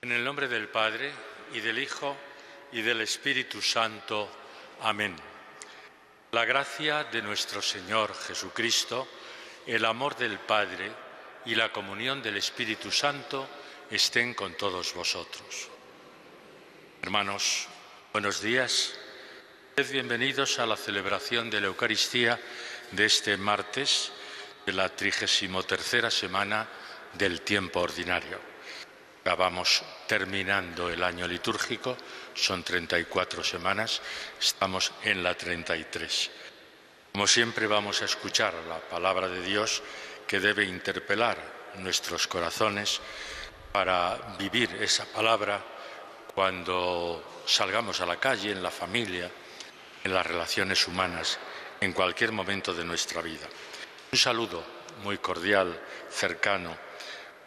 En el nombre del Padre, y del Hijo, y del Espíritu Santo. Amén. La gracia de nuestro Señor Jesucristo, el amor del Padre y la comunión del Espíritu Santo estén con todos vosotros. Hermanos, buenos días. Sed bienvenidos a la celebración de la Eucaristía de este martes de la 33ª semana del tiempo ordinario. Vamos terminando el año litúrgico, son 34 semanas, estamos en la 33. Como siempre vamos a escuchar la palabra de Dios que debe interpelar nuestros corazones para vivir esa palabra cuando salgamos a la calle, en la familia, en las relaciones humanas, en cualquier momento de nuestra vida. Un saludo muy cordial, cercano,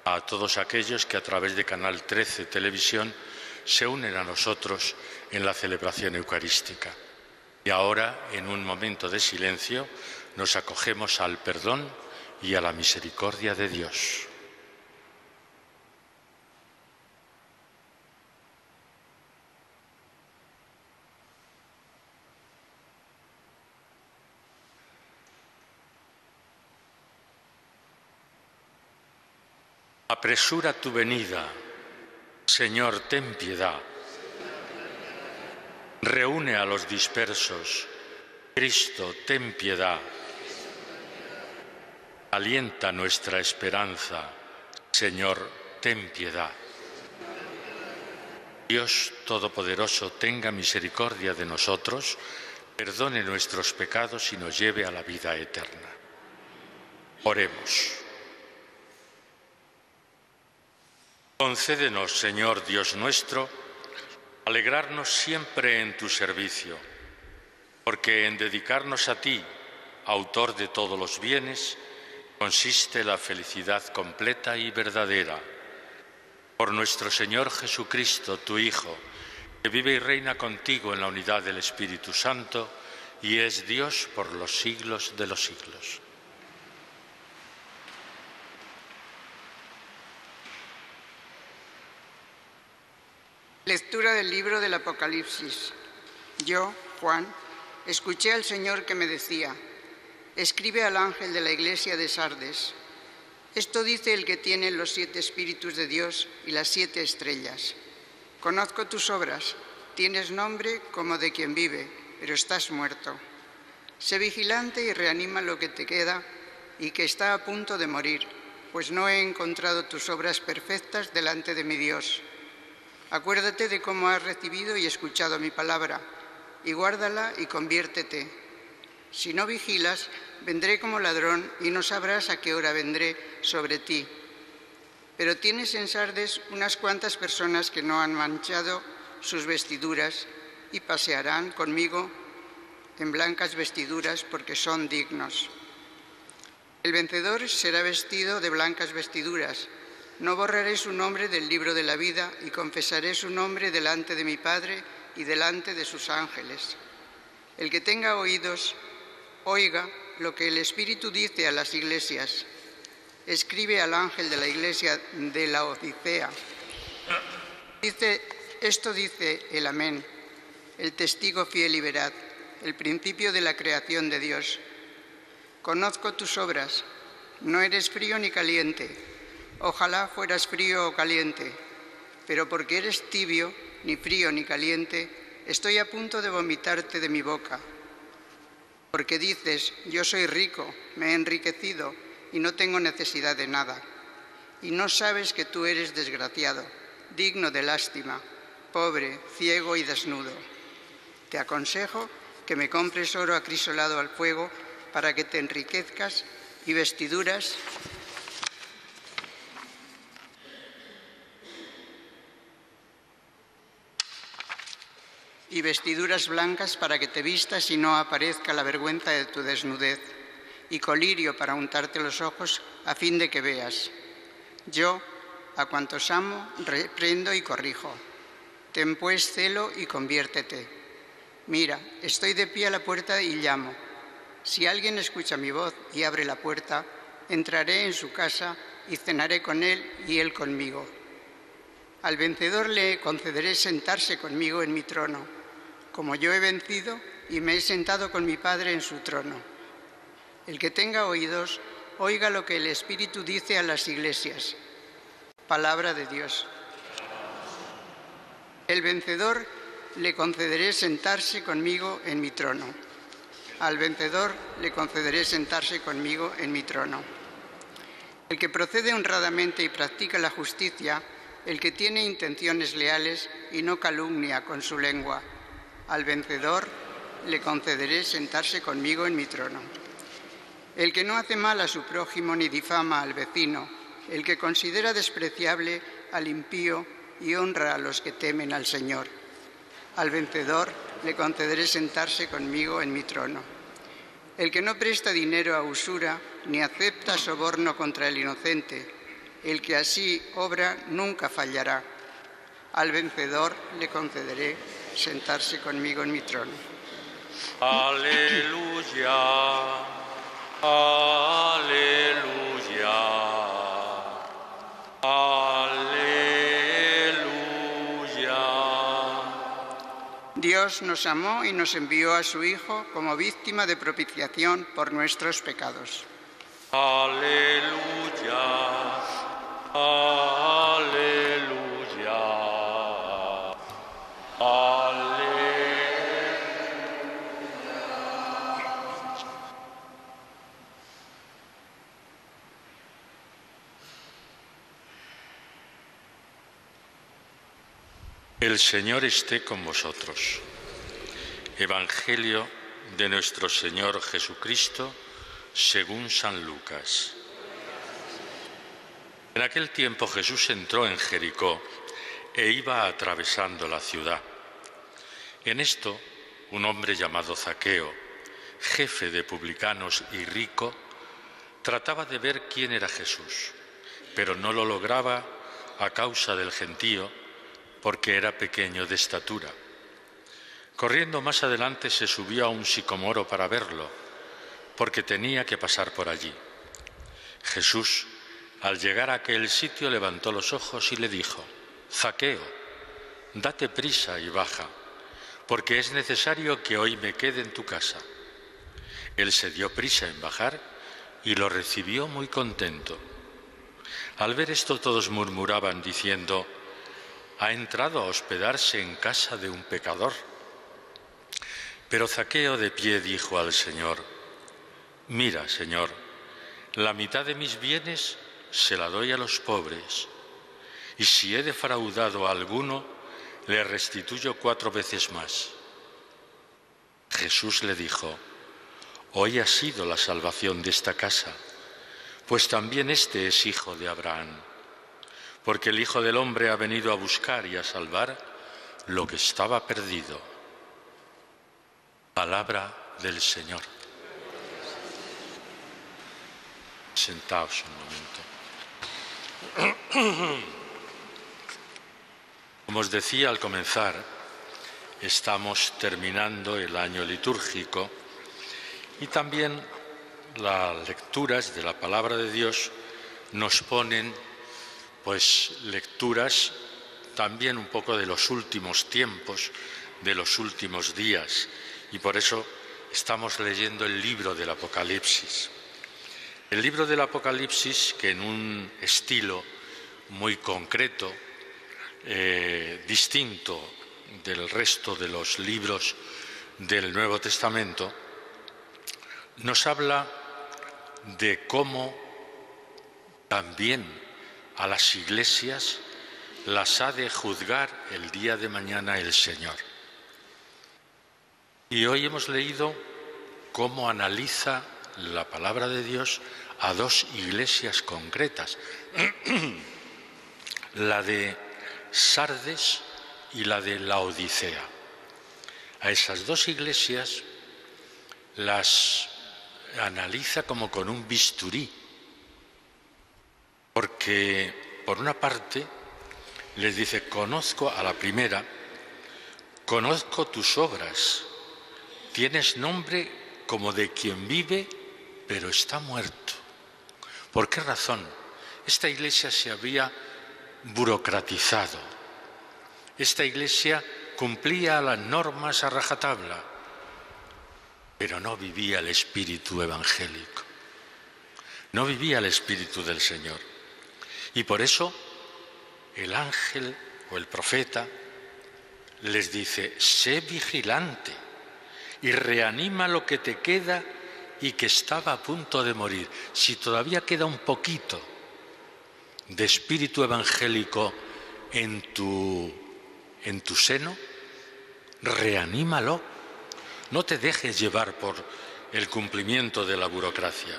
a todos aquellos que a través de Canal 13 Televisión se unen a nosotros en la celebración eucarística. Y ahora, en un momento de silencio, nos acogemos al perdón y a la misericordia de Dios. Apresura tu venida, Señor, ten piedad. Reúne a los dispersos, Cristo, ten piedad. Alienta nuestra esperanza, Señor, ten piedad. Dios Todopoderoso tenga misericordia de nosotros, perdone nuestros pecados y nos lleve a la vida eterna. Oremos. Concédenos, Señor Dios nuestro, alegrarnos siempre en tu servicio, porque en dedicarnos a ti, autor de todos los bienes, consiste la felicidad completa y verdadera. Por nuestro Señor Jesucristo, tu Hijo, que vive y reina contigo en la unidad del Espíritu Santo y es Dios por los siglos de los siglos. Lectura del libro del Apocalipsis. Yo, Juan, escuché al Señor que me decía: escribe al ángel de la iglesia de Sardes. Esto dice el que tiene los 7 espíritus de Dios y las 7 estrellas. Conozco tus obras, tienes nombre como de quien vive, pero estás muerto. Sé vigilante y reanima lo que te queda y que está a punto de morir, pues no he encontrado tus obras perfectas delante de mi Dios. Acuérdate de cómo has recibido y escuchado mi palabra, y guárdala y conviértete. Si no vigilas, vendré como ladrón y no sabrás a qué hora vendré sobre ti. Pero tienes en Sardes unas cuantas personas que no han manchado sus vestiduras y pasearán conmigo en blancas vestiduras porque son dignos. El vencedor será vestido de blancas vestiduras. No borraré su nombre del libro de la vida y confesaré su nombre delante de mi Padre y delante de sus ángeles. El que tenga oídos, oiga lo que el Espíritu dice a las iglesias. Escribe al ángel de la iglesia de Laodicea. Esto dice el Amén, el testigo fiel y veraz, el principio de la creación de Dios. Conozco tus obras, no eres frío ni caliente. Ojalá fueras frío o caliente, pero porque eres tibio, ni frío ni caliente, estoy a punto de vomitarte de mi boca. Porque dices, yo soy rico, me he enriquecido y no tengo necesidad de nada. Y no sabes que tú eres desgraciado, digno de lástima, pobre, ciego y desnudo. Te aconsejo que me compres oro acrisolado al fuego para que te enriquezcas y vestiduras blancas para que te vistas y no aparezca la vergüenza de tu desnudez, y colirio para untarte los ojos a fin de que veas. Yo, a cuantos amo, reprendo y corrijo. Ten pues celo y conviértete. Mira, estoy de pie a la puerta y llamo. Si alguien escucha mi voz y abre la puerta, entraré en su casa y cenaré con él y él conmigo. Al vencedor le concederé sentarse conmigo en mi trono, como yo he vencido y me he sentado con mi Padre en su trono. El que tenga oídos, oiga lo que el Espíritu dice a las iglesias. Palabra de Dios. El vencedor le concederé sentarse conmigo en mi trono. Al vencedor le concederé sentarse conmigo en mi trono. El que procede honradamente y practica la justicia, el que tiene intenciones leales y no calumnia con su lengua, al vencedor le concederé sentarse conmigo en mi trono. El que no hace mal a su prójimo ni difama al vecino, el que considera despreciable al impío y honra a los que temen al Señor, al vencedor le concederé sentarse conmigo en mi trono. El que no presta dinero a usura ni acepta soborno contra el inocente, el que así obra nunca fallará. Al vencedor le concederé sentarse conmigo en mi trono. Aleluya, aleluya, aleluya. Dios nos amó y nos envió a su Hijo como víctima de propiciación por nuestros pecados. Aleluya, aleluya, aleluya. El Señor esté con vosotros. Evangelio de nuestro Señor Jesucristo según San Lucas. En aquel tiempo Jesús entró en Jericó e iba atravesando la ciudad. En esto, un hombre llamado Zaqueo, jefe de publicanos y rico, trataba de ver quién era Jesús, pero no lo lograba a causa del gentío, porque era pequeño de estatura. Corriendo más adelante se subió a un sicomoro para verlo, porque tenía que pasar por allí. Jesús, al llegar a aquel sitio, levantó los ojos y le dijo: Zaqueo, date prisa y baja, porque es necesario que hoy me quede en tu casa. Él se dio prisa en bajar y lo recibió muy contento. Al ver esto todos murmuraban diciendo: ha entrado a hospedarse en casa de un pecador. Pero Zaqueo de pie dijo al Señor: mira, Señor, la mitad de mis bienes se la doy a los pobres, y si he defraudado a alguno, le restituyo 4 veces más. Jesús le dijo: hoy ha sido la salvación de esta casa, pues también este es hijo de Abraham, porque el Hijo del Hombre ha venido a buscar y a salvar lo que estaba perdido. Palabra del Señor. Sentaos un momento. Como os decía al comenzar, estamos terminando el año litúrgico y también las lecturas de la Palabra de Dios nos ponen lecturas también un poco de los últimos tiempos, de los últimos días, y por eso estamos leyendo el libro del Apocalipsis. El libro del Apocalipsis, que en un estilo muy concreto, distinto del resto de los libros del Nuevo Testamento, nos habla de cómo también a las iglesias las ha de juzgar el día de mañana el Señor. Y hoy hemos leído cómo analiza la palabra de Dios a 2 iglesias concretas, la de Sardes y la de Laodicea. A esas 2 iglesias las analiza como con un bisturí, porque por una parte les dice: conozco a la primera, conozco tus obras, tienes nombre como de quien vive, pero está muerto. ¿Por qué razón? Esta iglesia se había burocratizado, Esta iglesia cumplía las normas a rajatabla, pero no vivía el espíritu evangélico, no vivía el espíritu del Señor. Y por eso el ángel o el profeta les dice: sé vigilante y reanima lo que te queda y que estaba a punto de morir. Si todavía queda un poquito de espíritu evangélico en tu seno, reanímalo. No te dejes llevar por el cumplimiento de la burocracia.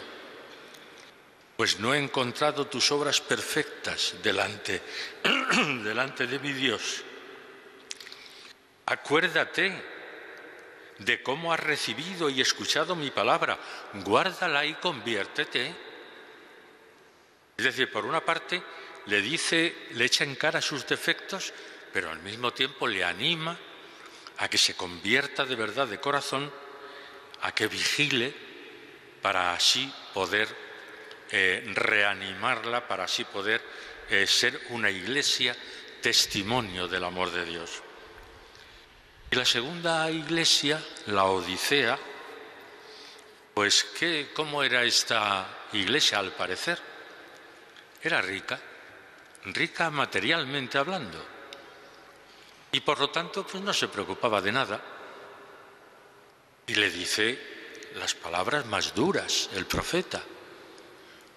Pues no he encontrado tus obras perfectas delante de mi Dios. Acuérdate de cómo has recibido y escuchado mi palabra, guárdala y conviértete. Es decir, por una parte le echa en cara sus defectos, pero al mismo tiempo le anima a que se convierta de verdad de corazón, a que vigile para así poder reanimarla, para así poder ser una iglesia testimonio del amor de Dios. Y la segunda iglesia, la Odisea, pues ¿cómo era esta iglesia al parecer? Era rica materialmente hablando, y por lo tanto pues no se preocupaba de nada. Y le dice las palabras más duras el profeta: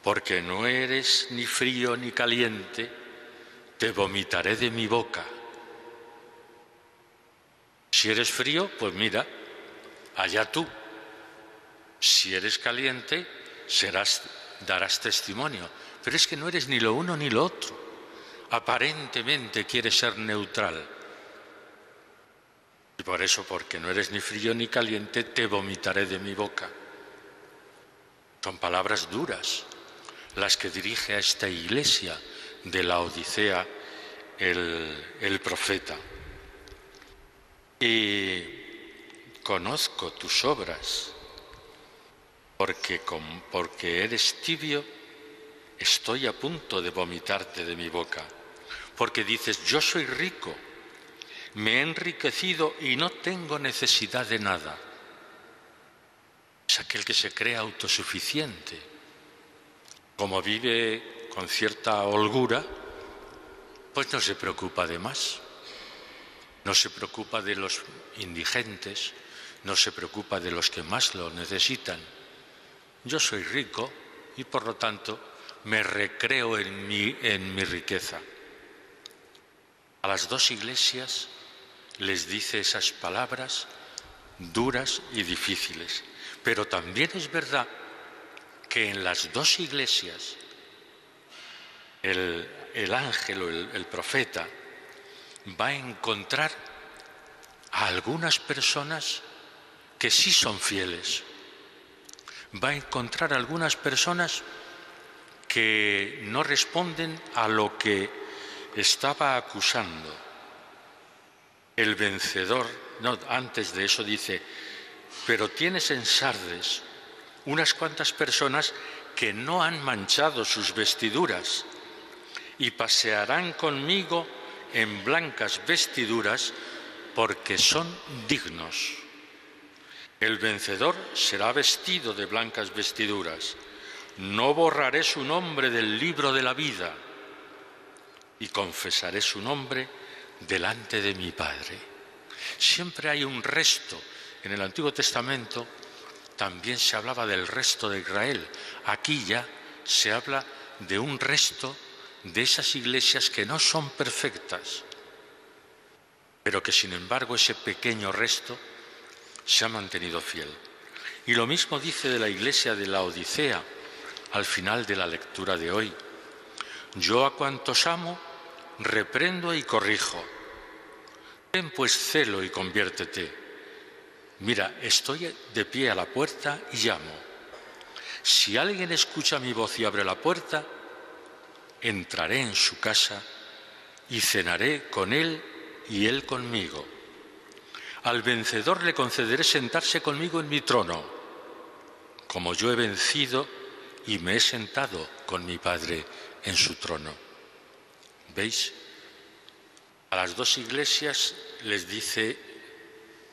porque no eres ni frío ni caliente, te vomitaré de mi boca. Si eres frío, pues mira, allá tú. Si eres caliente, darás testimonio. Pero es que no eres ni lo uno ni lo otro. Aparentemente quieres ser neutral. Y por eso, porque no eres ni frío ni caliente, te vomitaré de mi boca. Son palabras duras las que dirige a esta iglesia de la Odisea el profeta. Y conozco tus obras, porque eres tibio, estoy a punto de vomitarte de mi boca. Porque dices: yo soy rico, me he enriquecido y no tengo necesidad de nada. Es aquel que se cree autosuficiente. Como vive con cierta holgura, pues no se preocupa de más. No se preocupa de los indigentes, no se preocupa de los que más lo necesitan. Yo soy rico y por lo tanto me recreo en mi riqueza. A las dos iglesias les dice esas palabras duras y difíciles. Pero también es verdad que en las dos iglesias el ángel o el profeta va a encontrar a algunas personas que sí son fieles. Va a encontrar a algunas personas que no responden a lo que estaba acusando. El vencedor, no, antes de eso dice: pero tienes en Sardes unas cuantas personas que no han manchado sus vestiduras y pasearán conmigo en blancas vestiduras porque son dignos. El vencedor será vestido de blancas vestiduras. No borraré su nombre del libro de la vida y confesaré su nombre delante de mi Padre. Siempre hay un resto. En el Antiguo Testamento también se hablaba del resto de Israel. Aquí ya se habla de un resto de esas iglesias que no son perfectas, pero que sin embargo ese pequeño resto se ha mantenido fiel. Y lo mismo dice de la iglesia de la Odisea al final de la lectura de hoy: yo a cuantos amo reprendo y corrijo. Ten pues celo y conviértete. Mira, estoy de pie a la puerta y llamo. Si alguien escucha mi voz y abre la puerta, entraré en su casa y cenaré con él y él conmigo. Al vencedor le concederé sentarse conmigo en mi trono, como yo he vencido y me he sentado con mi Padre en su trono. ¿Veis? A las dos iglesias les dice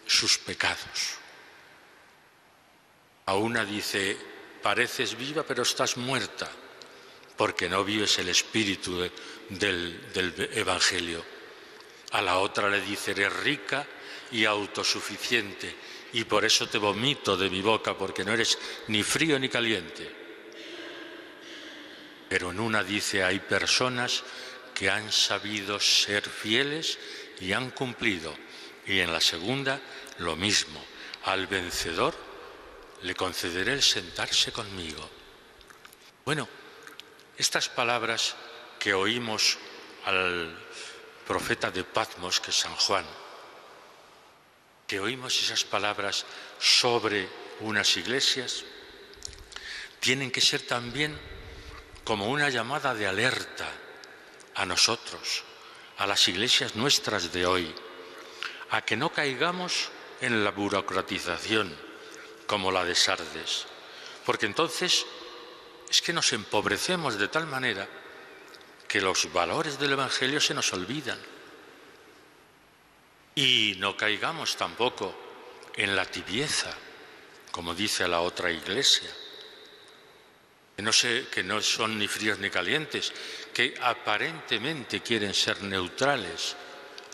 sus pecados. A una dice, pareces viva pero estás muerta, porque no vives el espíritu del Evangelio. A la otra le dice, eres rica y autosuficiente, y por eso te vomito de mi boca, porque no eres ni frío ni caliente. Pero en una dice, hay personas que han sabido ser fieles y han cumplido. Y en la segunda, lo mismo. Al vencedor le concederé el sentarse conmigo. Bueno, estas palabras que oímos al profeta de Patmos, que es San Juan, que oímos esas palabras sobre unas iglesias, tienen que ser también como una llamada de alerta a nosotros, a las iglesias nuestras de hoy, a que no caigamos en la burocratización como la de Sardes, porque entonces es que nos empobrecemos de tal manera que los valores del Evangelio se nos olvidan. Y no caigamos tampoco en la tibieza, como dice la otra iglesia, que no son ni fríos ni calientes, que aparentemente quieren ser neutrales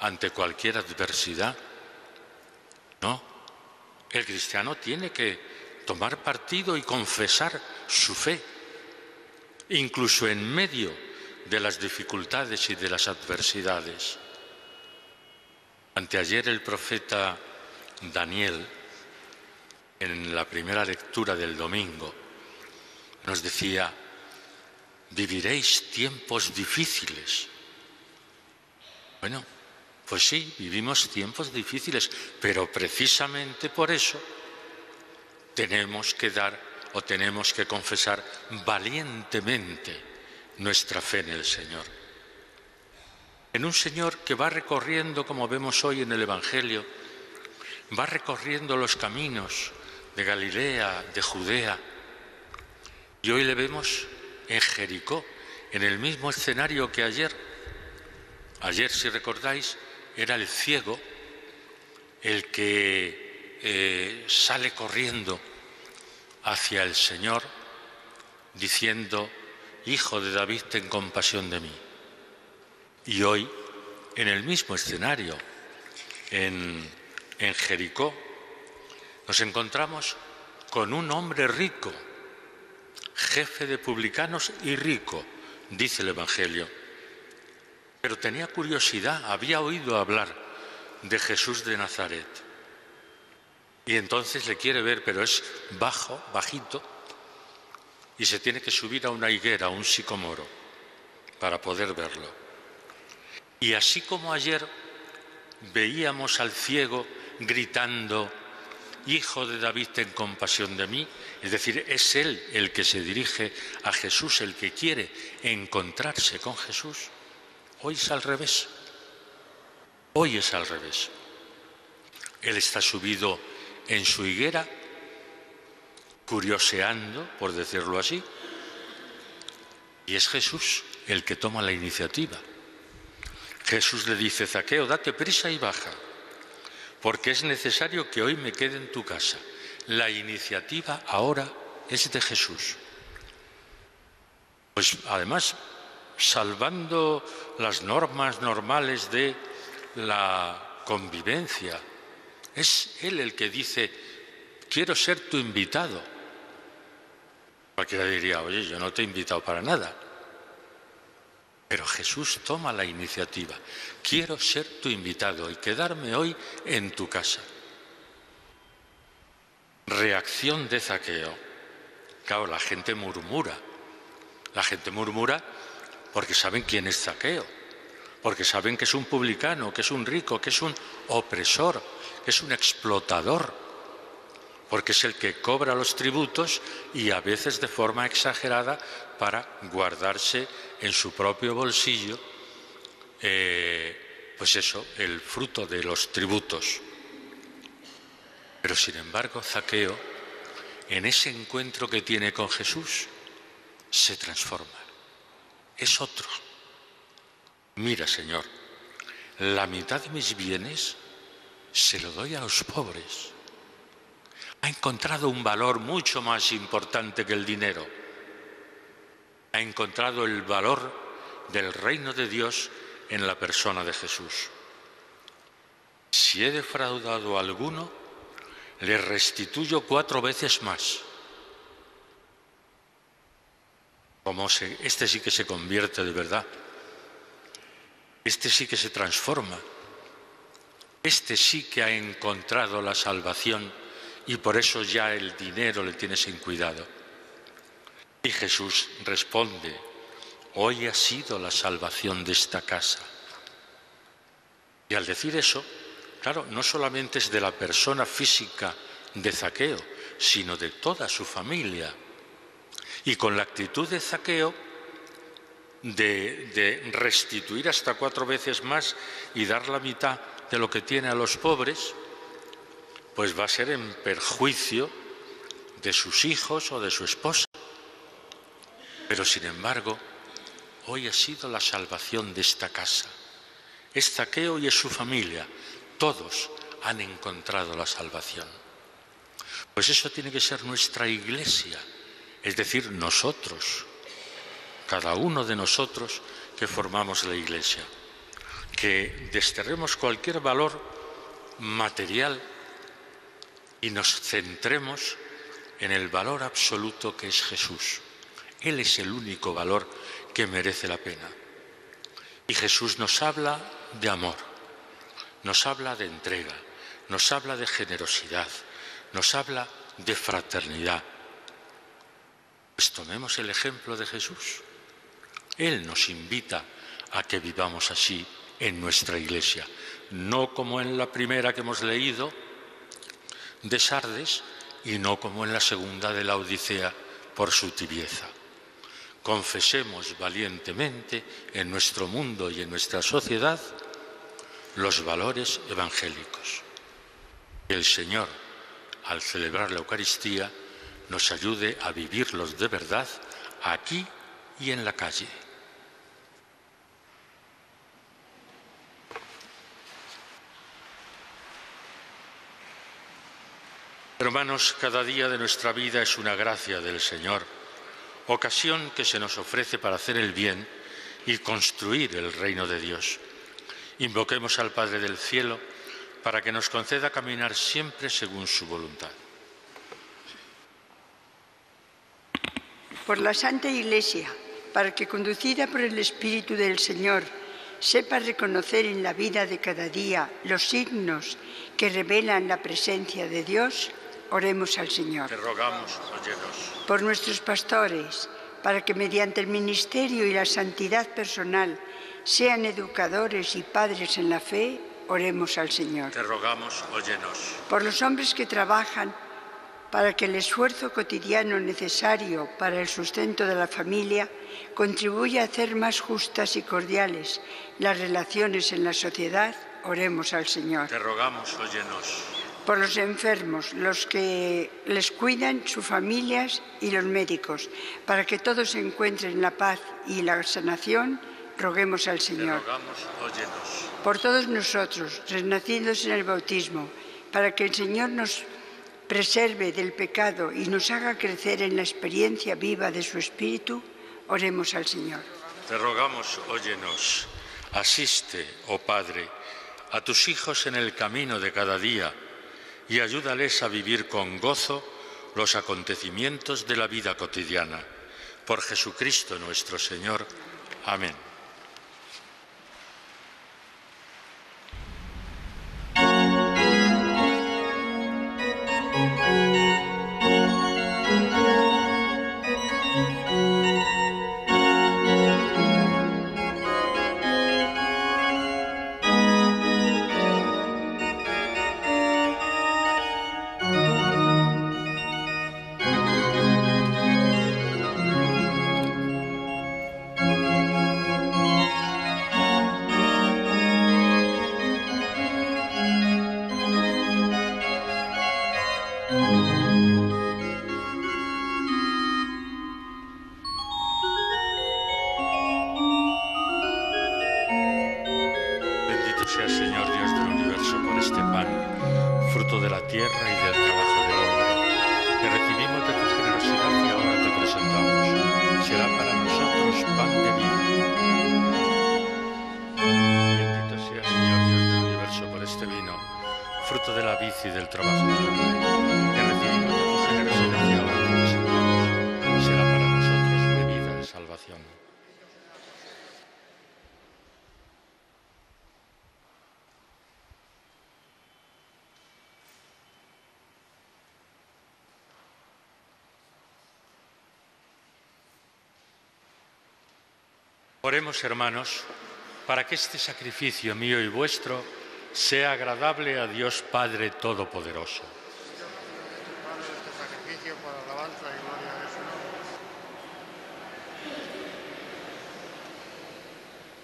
ante cualquier adversidad. No, el cristiano tiene que tomar partido y confesar su fe, incluso en medio de las dificultades y de las adversidades. Anteayer el profeta Daniel, en la primera lectura del domingo, nos decía, viviréis tiempos difíciles. Bueno, pues sí, vivimos tiempos difíciles, pero precisamente por eso tenemos que dar o tenemos que confesar valientemente nuestra fe en el Señor. En un Señor que va recorriendo, como vemos hoy en el Evangelio, va recorriendo los caminos de Galilea, de Judea, y hoy le vemos en Jericó, en el mismo escenario que ayer. Ayer, si recordáis, era el ciego el que sale corriendo hacia el Señor diciendo, Hijo de David, ten compasión de mí. Y hoy, en el mismo escenario, en Jericó, nos encontramos con un hombre rico, jefe de publicanos y rico, dice el Evangelio. Pero tenía curiosidad, había oído hablar de Jesús de Nazaret. Y entonces le quiere ver, pero es bajo, bajito, y se tiene que subir a una higuera, a un sicomoro, para poder verlo. Y así como ayer veíamos al ciego gritando, Hijo de David, ten compasión de mí, es decir, es él el que se dirige a Jesús, el que quiere encontrarse con Jesús. Hoy es al revés. Hoy es al revés. Él está subido en su higuera, curioseando, por decirlo así, y es Jesús el que toma la iniciativa. Jesús le dice, Zaqueo, date prisa y baja, porque es necesario que hoy me quede en tu casa. La iniciativa ahora es de Jesús. Pues además, salvando las normas normales de la convivencia, es Él el que dice, quiero ser tu invitado. Cualquiera diría, oye, yo no te he invitado para nada. Pero Jesús toma la iniciativa. Quiero ser tu invitado y quedarme hoy en tu casa. Reacción de Zaqueo. Claro, la gente murmura. La gente murmura porque saben quién es Zaqueo. Porque saben que es un publicano, que es un rico, que es un opresor, que es un explotador. Porque es el que cobra los tributos y a veces de forma exagerada para guardarse en su propio bolsillo, pues eso, el fruto de los tributos. Pero sin embargo, Zaqueo, en ese encuentro que tiene con Jesús, se transforma. Es otro. Mira, Señor, la mitad de mis bienes se lo doy a los pobres. Ha encontrado un valor mucho más importante que el dinero. Ha encontrado el valor del reino de Dios en la persona de Jesús. Si he defraudado a alguno, le restituyo 4 veces más. Este sí que se convierte de verdad. Este sí que se transforma. Este sí que ha encontrado la salvación y por eso ya el dinero le tiene sin cuidado. Y Jesús responde: hoy ha sido la salvación de esta casa. Y al decir eso, claro, no solamente es de la persona física de Zaqueo, sino de toda su familia. Y con la actitud de Zaqueo de restituir hasta 4 veces más y dar la mitad de lo que tiene a los pobres, pues va a ser en perjuicio de sus hijos o de su esposa. Pero sin embargo, hoy ha sido la salvación de esta casa. Es Zaqueo y es su familia. Todos han encontrado la salvación. Pues eso tiene que ser nuestra iglesia, es decir, nosotros, cada uno de nosotros que formamos la iglesia. Que desterremos cualquier valor material y nos centremos en el valor absoluto que es Jesús. Él es el único valor que merece la pena. Y Jesús nos habla de amor, nos habla de entrega, nos habla de generosidad, nos habla de fraternidad. Pues tomemos el ejemplo de Jesús. Él nos invita a que vivamos así en nuestra iglesia, no como en la primera que hemos leído de Sardes y no como en la segunda de la Odisea por su tibieza. Confesemos valientemente en nuestro mundo y en nuestra sociedad los valores evangélicos. Que el Señor, al celebrar la Eucaristía, nos ayude a vivirlos de verdad aquí y en la calle. Hermanos, cada día de nuestra vida es una gracia del Señor, ocasión que se nos ofrece para hacer el bien y construir el reino de Dios. Invoquemos al Padre del Cielo para que nos conceda caminar siempre según su voluntad. Por la Santa Iglesia, para que, conducida por el Espíritu del Señor, sepa reconocer en la vida de cada día los signos que revelan la presencia de Dios, oremos al Señor. Te rogamos, óyenos. Por nuestros pastores, para que mediante el ministerio y la santidad personal sean educadores y padres en la fe, oremos al Señor. Te rogamos, óyenos. Por los hombres que trabajan para que el esfuerzo cotidiano necesario para el sustento de la familia contribuya a hacer más justas y cordiales las relaciones en la sociedad, oremos al Señor. Te rogamos, óyenos. Por los enfermos, los que les cuidan, sus familias y los médicos, para que todos encuentren la paz y la sanación, roguemos al Señor. Te rogamos, óyenos. Por todos nosotros, renacidos en el bautismo, para que el Señor nos preserve del pecado y nos haga crecer en la experiencia viva de su Espíritu, oremos al Señor. Te rogamos, óyenos. Asiste, oh Padre, a tus hijos en el camino de cada día y ayúdales a vivir con gozo los acontecimientos de la vida cotidiana. Por Jesucristo nuestro Señor. Amén. seas, Señor Dios del universo, por este pan, fruto de la tierra y del trabajo del hombre, que recibimos de tu generosidad y ahora te presentamos. Será para nosotros pan de vida. Bendito seas, Señor Dios del universo, por este vino, fruto de la vid y del trabajo del hombre, que recibimos de tu generosidad y ahora te presentamos. Será para nosotros bebida de salvación. Oremos, hermanos, para que este sacrificio mío y vuestro sea agradable a Dios Padre Todopoderoso.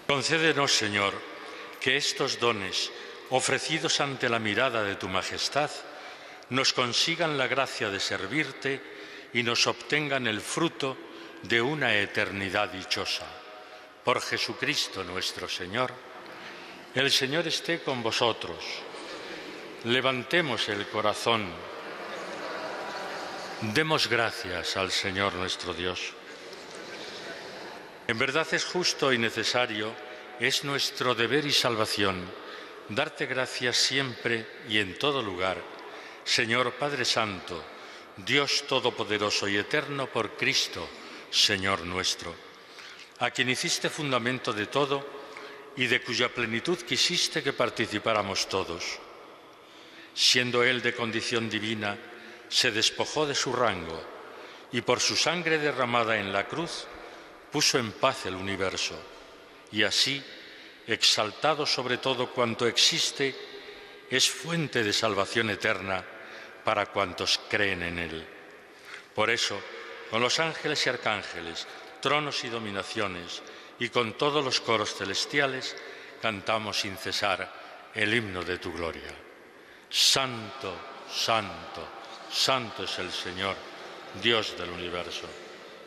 Concédenos, Señor, que estos dones, ofrecidos ante la mirada de tu majestad, nos consigan la gracia de servirte y nos obtengan el fruto de una eternidad dichosa. Por Jesucristo nuestro Señor. El Señor esté con vosotros. Levantemos el corazón. Demos gracias al Señor nuestro Dios. En verdad es justo y necesario, es nuestro deber y salvación, darte gracias siempre y en todo lugar, Señor Padre Santo, Dios Todopoderoso y Eterno por Cristo, Señor nuestro, a quien hiciste fundamento de todo y de cuya plenitud quisiste que participáramos todos. Siendo Él de condición divina, se despojó de su rango y por su sangre derramada en la cruz puso en paz el universo y así, exaltado sobre todo cuanto existe, es fuente de salvación eterna para cuantos creen en Él. Por eso, con los ángeles y arcángeles, tronos y dominaciones, y con todos los coros celestiales, cantamos sin cesar el himno de tu gloria. Santo, santo, santo es el Señor, Dios del universo.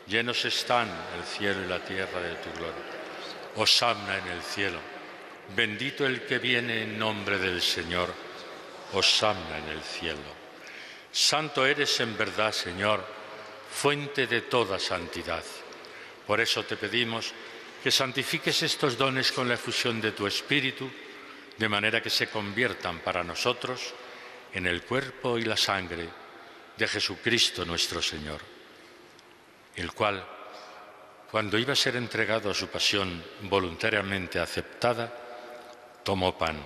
Llenos están el cielo y la tierra de tu gloria. Hosanna en el cielo. Bendito el que viene en nombre del Señor. Hosanna en el cielo. Santo eres en verdad, Señor, fuente de toda santidad. Por eso te pedimos que santifiques estos dones con la efusión de tu Espíritu, de manera que se conviertan para nosotros en el cuerpo y la sangre de Jesucristo nuestro Señor, el cual, cuando iba a ser entregado a su pasión voluntariamente aceptada, tomó pan,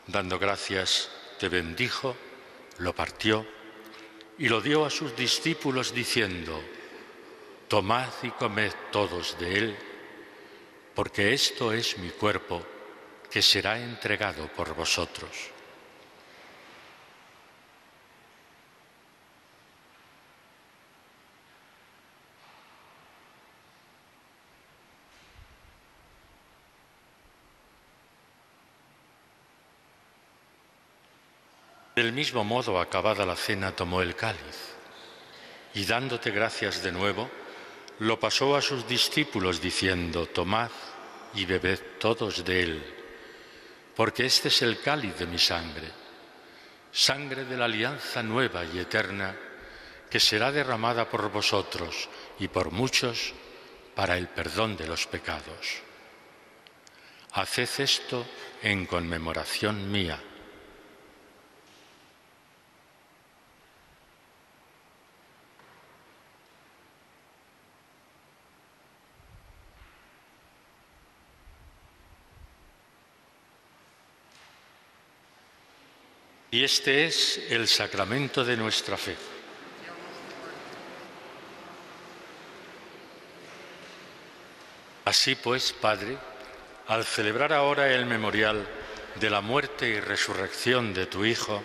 dando gracias, te bendijo, lo partió y lo dio a sus discípulos diciendo: tomad y comed todos de él, porque esto es mi cuerpo, que será entregado por vosotros. Del mismo modo, acabada la cena, tomó el cáliz y, dándote gracias de nuevo, lo pasó a sus discípulos diciendo: tomad y bebed todos de él, porque este es el cáliz de mi sangre, sangre de la alianza nueva y eterna, que será derramada por vosotros y por muchos para el perdón de los pecados. Haced esto en conmemoración mía. Y este es el sacramento de nuestra fe. Así pues, Padre, al celebrar ahora el memorial de la muerte y resurrección de tu Hijo,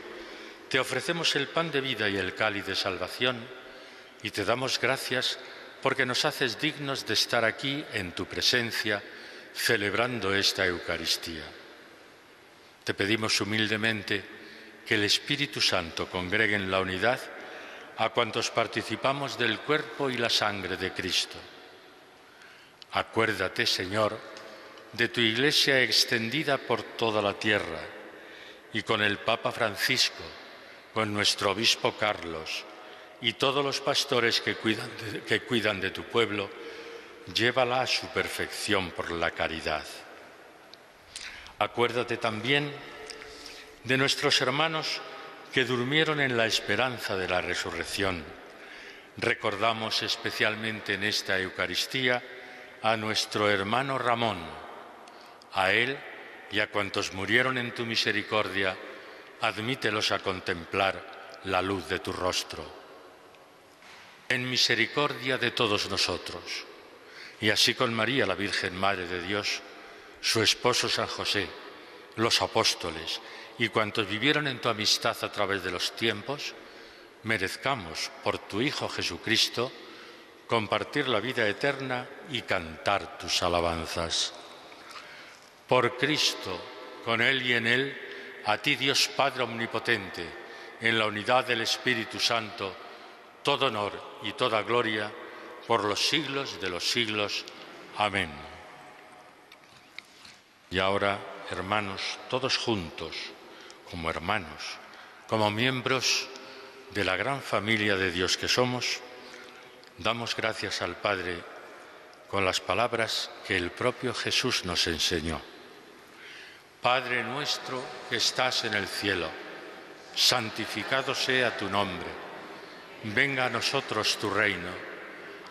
te ofrecemos el pan de vida y el cáliz de salvación, y te damos gracias porque nos haces dignos de estar aquí en tu presencia, celebrando esta Eucaristía. Te pedimos humildemente que el Espíritu Santo congregue en la unidad a cuantos participamos del cuerpo y la sangre de Cristo. Acuérdate, Señor, de tu Iglesia extendida por toda la tierra, y con el Papa Francisco, con nuestro obispo Carlos y todos los pastores que cuidan de tu pueblo, llévala a su perfección por la caridad. Acuérdate también de nuestros hermanos que durmieron en la esperanza de la resurrección. Recordamos especialmente en esta Eucaristía a nuestro hermano Ramón, a él y a cuantos murieron en tu misericordia, admítelos a contemplar la luz de tu rostro. En misericordia de todos nosotros, y así con María, la Virgen Madre de Dios, su esposo San José, los apóstoles y cuantos vivieron en tu amistad a través de los tiempos, merezcamos, por tu Hijo Jesucristo, compartir la vida eterna y cantar tus alabanzas. Por Cristo, con Él y en Él, a ti Dios Padre Omnipotente, en la unidad del Espíritu Santo, todo honor y toda gloria, por los siglos de los siglos. Amén. Y ahora, hermanos, todos juntos, como hermanos, como miembros de la gran familia de Dios que somos, damos gracias al Padre con las palabras que el propio Jesús nos enseñó. Padre nuestro que estás en el cielo, santificado sea tu nombre. Venga a nosotros tu reino.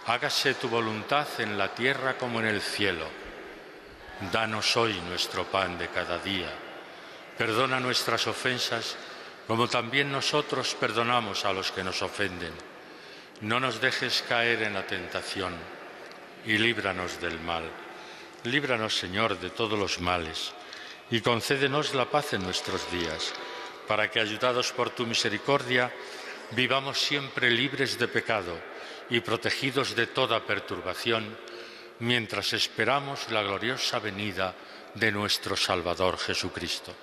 Hágase tu voluntad en la tierra como en el cielo. Danos hoy nuestro pan de cada día. Perdona nuestras ofensas, como también nosotros perdonamos a los que nos ofenden. No nos dejes caer en la tentación y líbranos del mal. Líbranos, Señor, de todos los males y concédenos la paz en nuestros días, para que, ayudados por tu misericordia, vivamos siempre libres de pecado y protegidos de toda perturbación, mientras esperamos la gloriosa venida de nuestro Salvador Jesucristo.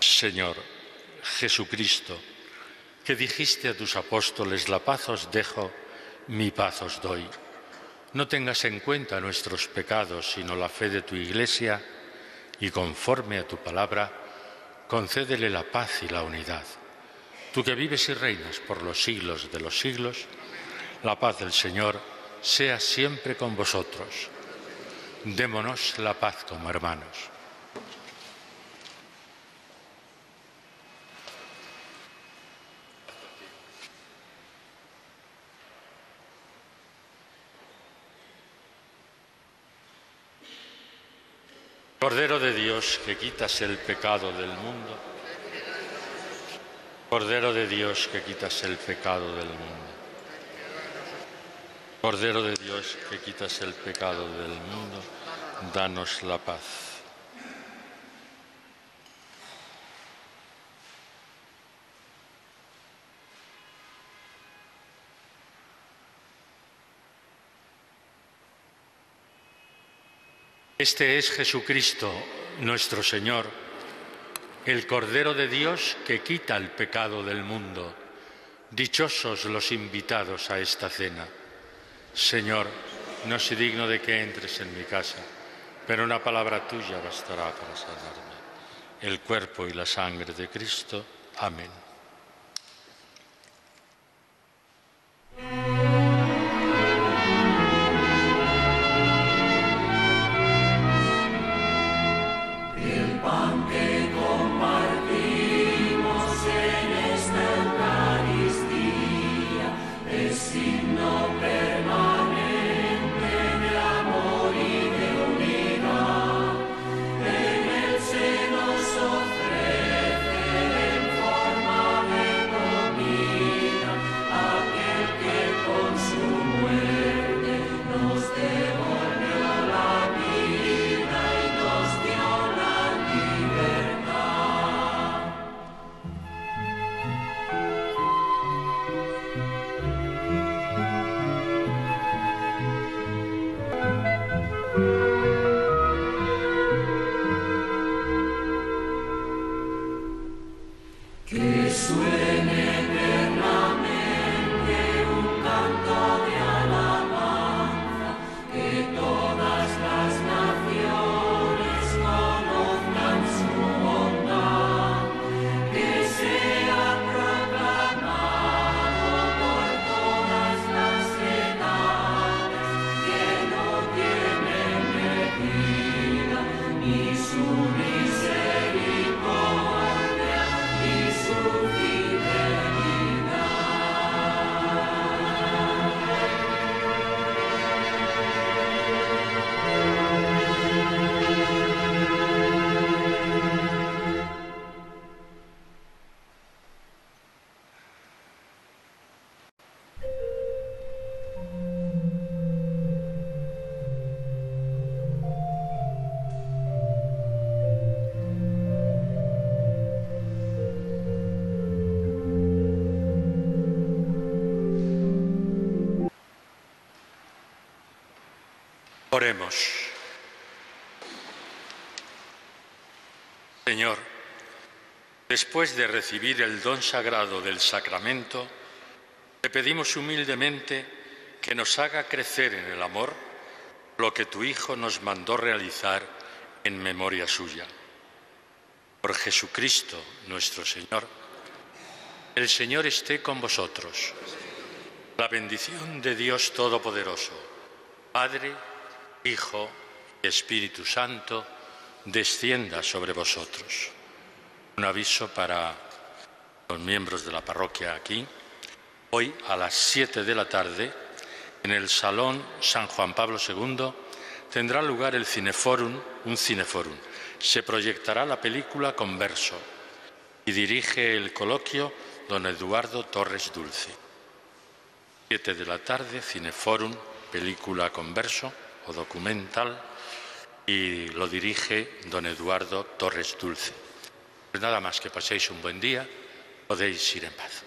Señor Jesucristo, que dijiste a tus apóstoles: la paz os dejo, mi paz os doy. No tengas en cuenta nuestros pecados, sino la fe de tu Iglesia, y conforme a tu palabra, concédele la paz y la unidad. Tú que vives y reinas por los siglos de los siglos, la paz del Señor sea siempre con vosotros. Démonos la paz como hermanos. Cordero de Dios, que quitas el pecado del mundo. Cordero de Dios, que quitas el pecado del mundo. Cordero de Dios, que quitas el pecado del mundo, danos la paz. Este es Jesucristo, nuestro Señor, el Cordero de Dios que quita el pecado del mundo. Dichosos los invitados a esta cena. Señor, no soy digno de que entres en mi casa, pero una palabra tuya bastará para sanarme. El cuerpo y la sangre de Cristo. Amén. Oremos. Señor, después de recibir el don sagrado del sacramento, te pedimos humildemente que nos haga crecer en el amor lo que tu Hijo nos mandó realizar en memoria suya. Por Jesucristo nuestro Señor. El Señor esté con vosotros. La bendición de Dios Todopoderoso, Padre, Hijo y Espíritu Santo, descienda sobre vosotros. Un aviso para los miembros de la parroquia aquí. Hoy a las 7 de la tarde, en el Salón San Juan Pablo II, tendrá lugar el Cineforum, un Cineforum. Se proyectará la película Converso y dirige el coloquio don Eduardo Torres Dulce. 7 de la tarde, Cineforum, película Converso o documental, y lo dirige don Eduardo Torres Dulce. Pues nada más, que paséis un buen día, podéis ir en paz.